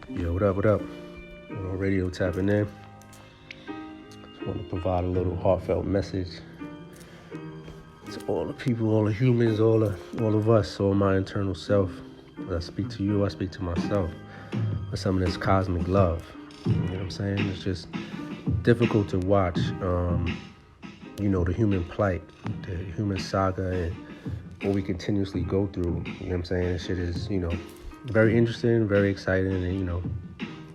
Yo, what up, what up? Radio tapping in. Just want to provide a little heartfelt message to all the people, all the humans, all of us, all my internal self. As I speak to you, I speak to myself with some of this cosmic love. You know what I'm saying? It's just difficult to watch, the human plight, the human saga, and what we continuously go through. You know what I'm saying? This shit is, very interesting, very exciting, and,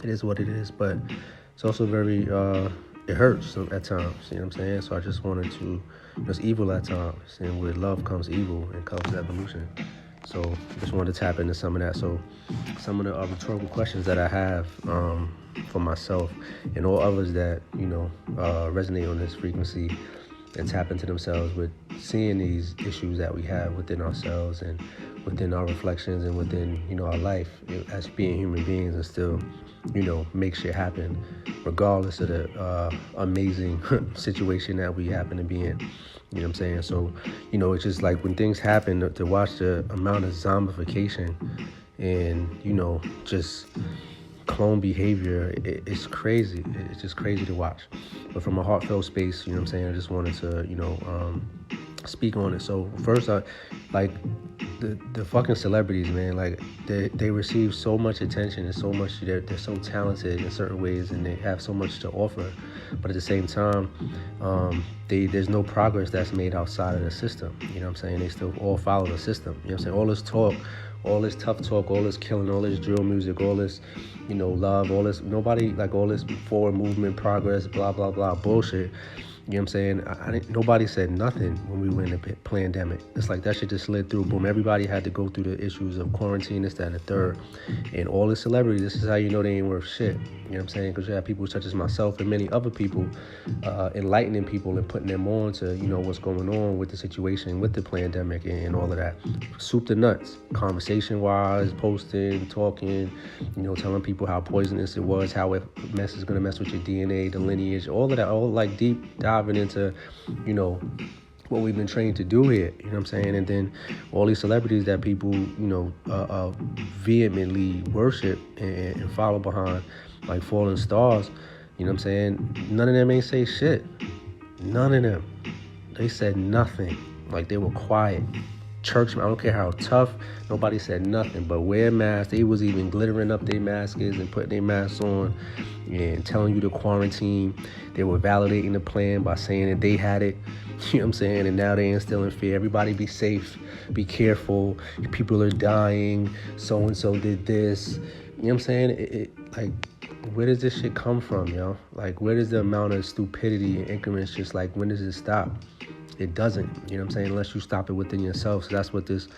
it is what it is, but it's also very, it hurts at times, you know what I'm saying? So I just wanted to, it's evil at times, and with love comes evil and comes evolution. So I just wanted to tap into some of that. So some of the rhetorical questions that I have for myself and all others that, resonate on this frequency and tap into themselves with seeing these issues that we have within ourselves and within our reflections and within, our life as being human beings, and still, make shit happen regardless of the amazing situation that we happen to be in. You know what I'm saying? So, it's just like when things happen, to watch the amount of zombification and, just clone behavior, it's crazy. It's just crazy to watch. But from a heartfelt space, you know what I'm saying, I just wanted to, speak on it. So first, the fucking celebrities, man, like they receive so much attention and so much, they're so talented in certain ways and they have so much to offer, but at the same time, there's no progress that's made outside of the system. You know what I'm saying? They still all follow the system. You know what I'm saying? All this talk, all this tough talk, all this killing, all this drill music, all this, love, all this, nobody, like all this forward movement, progress, blah, blah, blah, bullshit. You know what I'm saying? Nobody said nothing when we were in the pandemic. It's like that shit just slid through. Boom. Everybody had to go through the issues of quarantine, this, that, and the third. And all the celebrities, this is how you know they ain't worth shit. You know what I'm saying? Because you have people such as myself and many other people enlightening people and putting them on to, what's going on with the situation, with the pandemic and all of that. Soup to nuts. Conversation-wise, posting, talking, telling people how poisonous it was, how it is going to mess with your DNA, the lineage, all of that, all like deep diving into, what we've been trained to do here, you know what I'm saying? And then all these celebrities that people, vehemently worship and follow behind, like fallen stars, you know what I'm saying? None of them ain't say shit. None of them. They said nothing. Like, they were quiet. Churchmen, I don't care how tough, nobody said nothing but wear masks. They was even glittering up their masks and putting their masks on and telling you to quarantine. They were validating the plan by saying that they had it, you know what I'm saying? And now they instilling fear. Everybody be safe, be careful, people are dying, so-and-so did this. You know what I'm saying? Like, where does this shit come from, yo? Like, where does the amount of stupidity and increments just, like, when does it stop? It doesn't, you know what I'm saying, unless you stop it within yourself. So that's what this,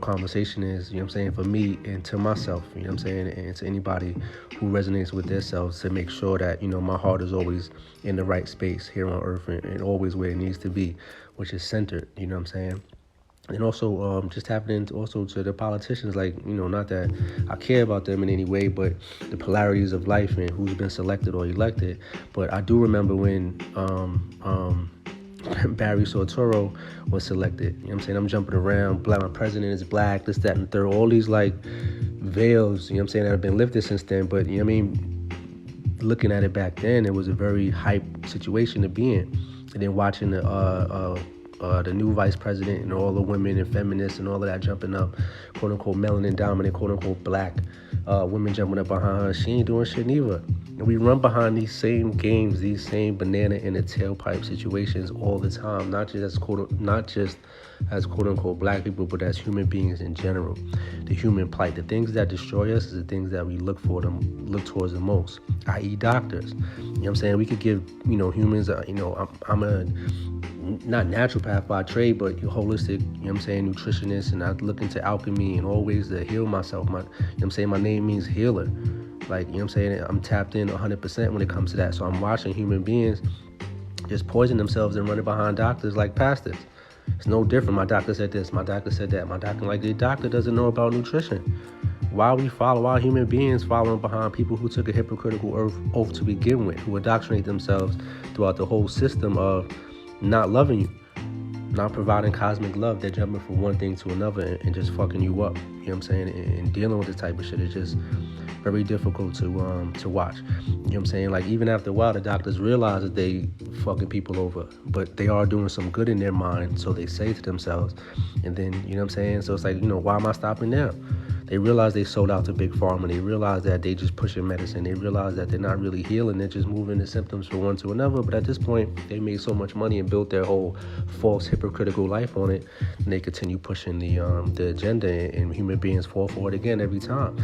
conversation is, you know what I'm saying, for me and to myself, you know what I'm saying, and to anybody who resonates with themselves, to make sure that, my heart is always in the right space here on earth and always where it needs to be, which is centered, you know what I'm saying. And also, just happening also to the politicians, like, not that I care about them in any way, but the polarities of life and who's been selected or elected. But I do remember when, Barry Soetoro was selected. You know what I'm saying? I'm jumping around, black, my president is black, this, that, and the third. All these, like, veils, you know what I'm saying, that have been lifted since then. But, you know what I mean? Looking at it back then, it was a very hype situation to be in. And then watching the new vice president and all the women and feminists and all of that jumping up, quote-unquote melanin dominant, quote-unquote black women jumping up behind her. She ain't doing shit neither. And we run behind these same games, these same banana in the tailpipe situations all the time, not just as quote-unquote black people, but as human beings in general. The human plight, the things that destroy us is the things that we look towards the most, i.e. doctors. You know what I'm saying? We could give, humans, I'm a not naturopath by trade, but holistic, you know what I'm saying, nutritionist, and I look into alchemy and all ways to heal myself. You know what I'm saying? My name means healer. Like, you know what I'm saying? I'm tapped in 100% when it comes to that. So I'm watching human beings just poison themselves and running behind doctors like pastors. It's no different. My doctor said this, my doctor said that. My doctor, like, the doctor doesn't know about nutrition. Why human beings following behind people who took a hypocritical oath to begin with, who indoctrinate themselves throughout the whole system of not loving you. not providing cosmic love. They're jumping from one thing to another and just fucking you up. You know what I'm saying? And dealing with this type of shit is just very difficult to watch. You know what I'm saying? Like, even after a while, the doctors realize that they fucking people over, but they are doing some good in their mind, so they say to themselves. And then, you know what I'm saying? So it's like, why am I stopping now? They realize they sold out to Big Pharma. They realize that they just pushing medicine. They realize that they're not really healing. They're just moving the symptoms from one to another. But at this point, they made so much money and built their whole false, hypocritical life on it. And they continue pushing the agenda, and human beings fall for it again every time.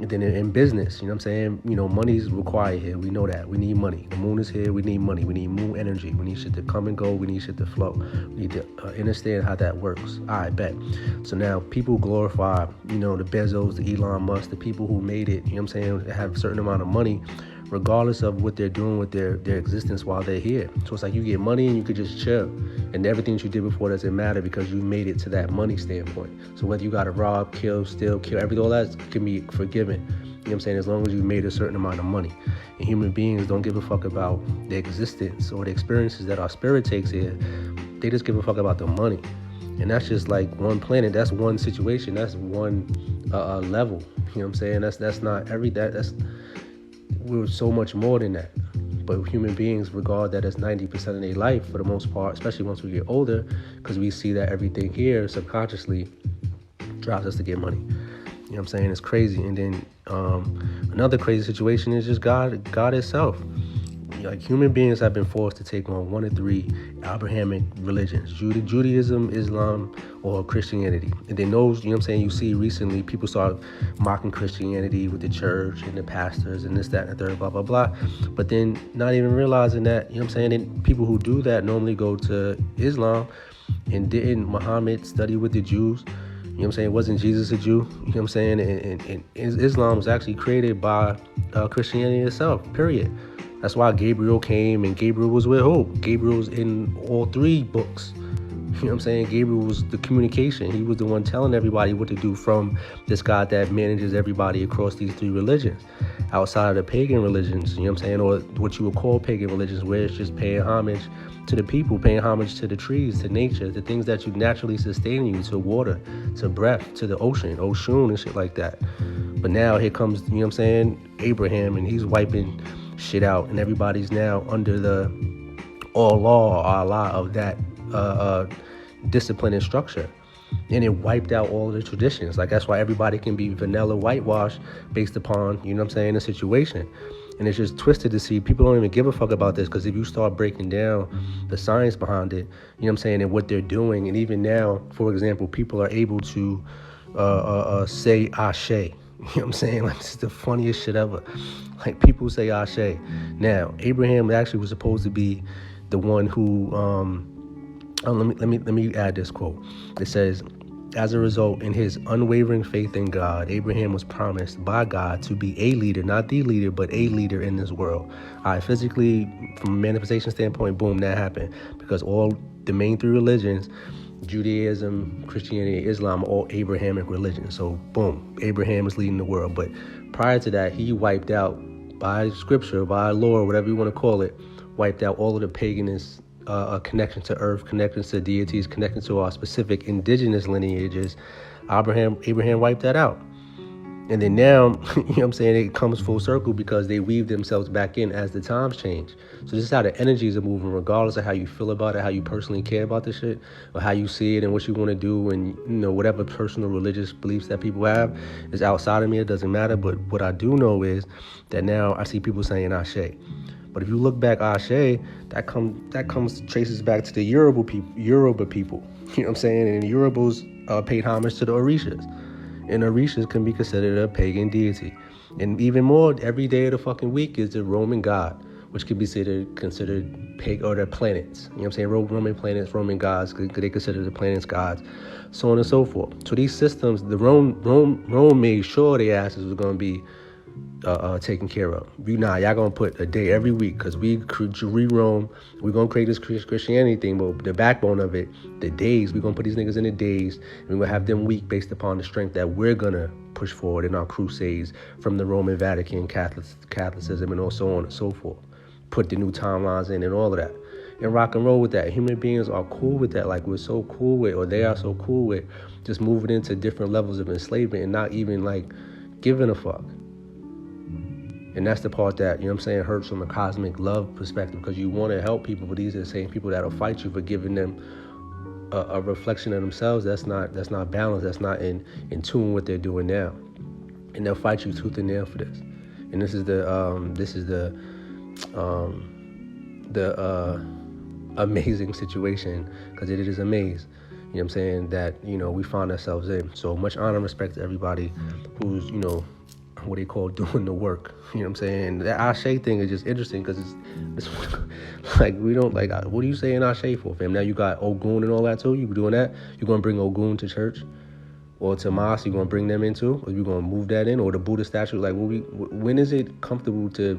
And then in business, you know what I'm saying? Money's required here. We know that. We need money. The moon is here. We need money. We need moon energy. We need shit to come and go. We need shit to flow. We need to understand how that works. I bet. So now people glorify, the Bezos, the Elon Musk, the people who made it, you know what I'm saying, have a certain amount of money, regardless of what they're doing with their existence while they're here. So it's like you get money and you could just chill. And everything that you did before doesn't matter because you made it to that money standpoint. So whether you got to rob, kill, steal, everything, all that can be forgiven. You know what I'm saying? As long as you made a certain amount of money. And human beings don't give a fuck about the existence or the experiences that our spirit takes here. They just give a fuck about the money. And that's just like one planet. That's one situation. That's one level. You know what I'm saying? That's not we're so much more than that. But human beings regard that as 90% of their life for the most part, especially once we get older, because we see that everything here subconsciously drives us to get money. You know what I'm saying? It's crazy. And then another crazy situation is just God itself. Like, human beings have been forced to take on one of three Abrahamic religions: Judaism, Islam, or Christianity. And then those, you know what I'm saying, you see recently people start mocking Christianity with the church and the pastors and this, that, and the third, blah, blah, blah. But then not even realizing that, you know what I'm saying, then people who do that normally go to Islam. And didn't Muhammad study with the Jews? You know what I'm saying? Wasn't Jesus a Jew? You know what I'm saying? And Islam was actually created by Christianity itself, period. That's why Gabriel came, and Gabriel was with who? Gabriel was in all three books. You know what I'm saying? Gabriel was the communication. He was the one telling everybody what to do from this God that manages everybody across these three religions. Outside of the pagan religions, you know what I'm saying? Or what you would call pagan religions, where it's just paying homage to the people, paying homage to the trees, to nature, the things that you naturally sustain you, to water, to breath, to the ocean, Oshun and shit like that. But now here comes, you know what I'm saying, Abraham, and he's wiping shit out, and everybody's now under the Allah of that discipline and structure. And it wiped out all of the traditions. Like, that's why everybody can be vanilla whitewashed based upon, you know what I'm saying, the situation. And it's just twisted to see people don't even give a fuck about this, because if you start breaking down the science behind it, you know what I'm saying, and what they're doing, and even now, for example, people are able to say Ashe. You know what I'm saying? Like, this is the funniest shit ever. Like, people say Ashe. Now, Abraham actually was supposed to be the one who, let me add this quote. It says, as a result, in his unwavering faith in God, Abraham was promised by God to be a leader, not the leader, but a leader in this world. All right, physically, from a manifestation standpoint, boom, that happened. Because all the main three religions, Judaism, Christianity, Islam, all Abrahamic religions. So boom, Abraham is leading the world. But prior to that, he wiped out, by scripture, by law, whatever you want to call it, wiped out all of the paganist connection to earth, connections to deities, connections to our specific indigenous lineages. Abraham wiped that out. And then now, you know what I'm saying, it comes full circle because they weave themselves back in as the times change. So this is how the energies are moving, regardless of how you feel about it, how you personally care about this shit, or how you see it and what you want to do, and, whatever personal religious beliefs that people have is outside of me. It doesn't matter. But what I do know is that now I see people saying Ashe. But if you look back, Ashe, that traces back to the Yoruba people. You know what I'm saying? And the Yorubas paid homage to the Orishas. And Orishas can be considered a pagan deity. And even more, every day of the fucking week is the Roman god, which can be considered pagan, or the planets. You know what I'm saying? Roman planets, Roman gods, they consider the planets gods, so on and so forth. So these systems, the Rome made sure their asses was going to be taken care of. Y'all gonna put a day every week, because we re-Rome. We're gonna create this Christianity thing, but the backbone of it, the days, we're gonna put these niggas in the days, and we're gonna have them weak based upon the strength that we're gonna push forward in our crusades from the Roman Vatican, Catholicism, and so on and so forth. Put the new timelines in and all of that. and rock and roll with that. Human beings are cool with that. Like, we're so cool with, or they are so cool with, just moving into different levels of enslavement and not even like giving a fuck. And that's the part that, you know what I'm saying, hurts from a cosmic love perspective, because you want to help people, but these are the same people that'll fight you for giving them a reflection of themselves that's not balanced, that's not in tune with what they're doing now. And they'll fight you tooth and nail for this. And this is the amazing situation, because it is a maze, you know what I'm saying, that, you know, we find ourselves in. So much honor and respect to everybody who's, you know, what they call doing the work. You know what I'm saying? That Ashe thing is just interesting, because it's like, we don't, like, what are you saying Ashe for, fam? Now you got Ogun and all that too? You doing that? You gonna bring Ogun to church? Or to mosque, you gonna bring them into? Or you gonna move that in? Or the Buddha statue? Like, when is it comfortable to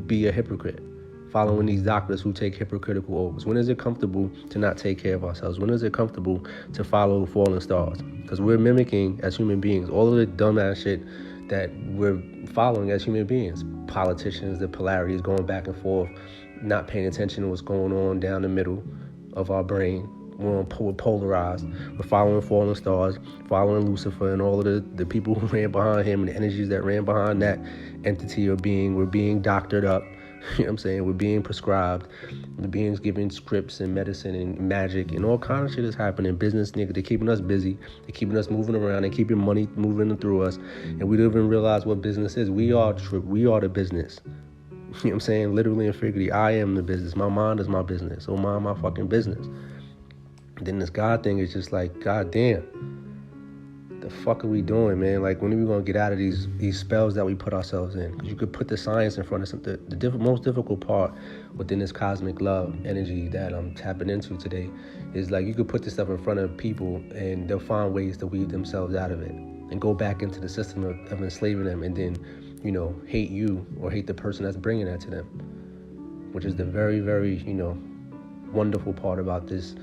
be a hypocrite? Following these doctors who take hypocritical oaths. When is it comfortable to not take care of ourselves? When is it comfortable to follow falling stars? Because we're mimicking, as human beings, all of the dumbass shit that we're following as human beings. Politicians, the polarities going back and forth, not paying attention to what's going on down the middle of our brain. We're polarized. We're following falling stars, following Lucifer and all of the people who ran behind him and the energies that ran behind that entity or being. We're being doctored up. You know what I'm saying? We're being prescribed. The beings given scripts and medicine and magic and all kind of shit is happening. Business, nigga, they're keeping us busy. They're keeping us moving around. They're keeping money moving through us. And we don't even realize what business is. We are the business. You know what I'm saying? Literally and figuratively, I am the business. My mind is my business. So mind my fucking business. Then this God thing is just like, God damn. The fuck are we doing, man? Like, when are we gonna get out of these spells that we put ourselves in? Because you could put the science in front of something. The most difficult part within this cosmic love energy that I'm tapping into today is, like, you could put this stuff in front of people and they'll find ways to weave themselves out of it and go back into the system of enslaving them, and then, you know, hate you or hate the person that's bringing that to them, which is the very, very, you know, wonderful part about this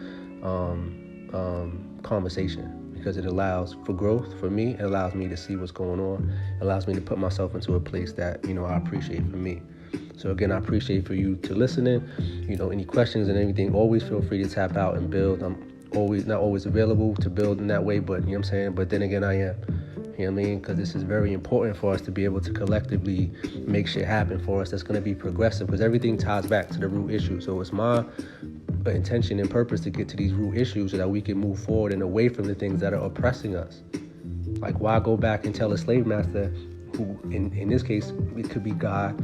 conversation. Because it allows for growth for me. It allows me to see what's going on. It allows me to put myself into a place that, you know, I appreciate for me. So again, I appreciate for you to listen in. You know, any questions and anything, always feel free to tap out and build. I'm not always available to build in that way, but, you know what I'm saying? But then again, I am. You know what I mean? Because this is very important for us to be able to collectively make shit happen for us that's going to be progressive, because everything ties back to the root issue. So it's my intention and purpose to get to these root issues so that we can move forward and away from the things that are oppressing us. Like, why go back and tell a slave master, who in this case, it could be God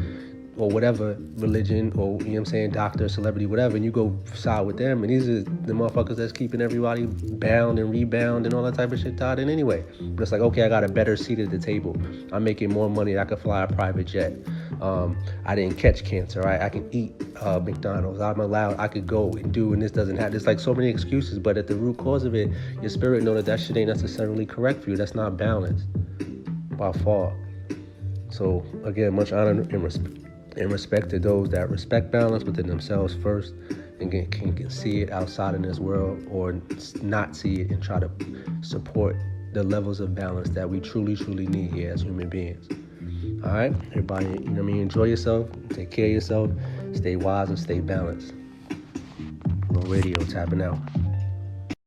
or whatever religion, or, you know what I'm saying, doctor, celebrity, whatever, and you go side with them, and these are the motherfuckers that's keeping everybody bound and rebound and all that type of shit tied in anyway. But it's like, okay, I got a better seat at the table. I'm making more money. I could fly a private jet. I didn't catch cancer. Right? I can eat McDonald's. I'm allowed. I could go and do, and this doesn't happen. There's like so many excuses, but at the root cause of it, your spirit know that shit ain't necessarily correct for you. That's not balanced by far. So again, much honor and respect to those that respect balance within themselves first, and can see it outside in this world, or not see it and try to support the levels of balance that we truly, truly need here as human beings. All right, everybody, you know what I mean? Enjoy yourself, take care of yourself, stay wise and stay balanced. Real Radio tapping out.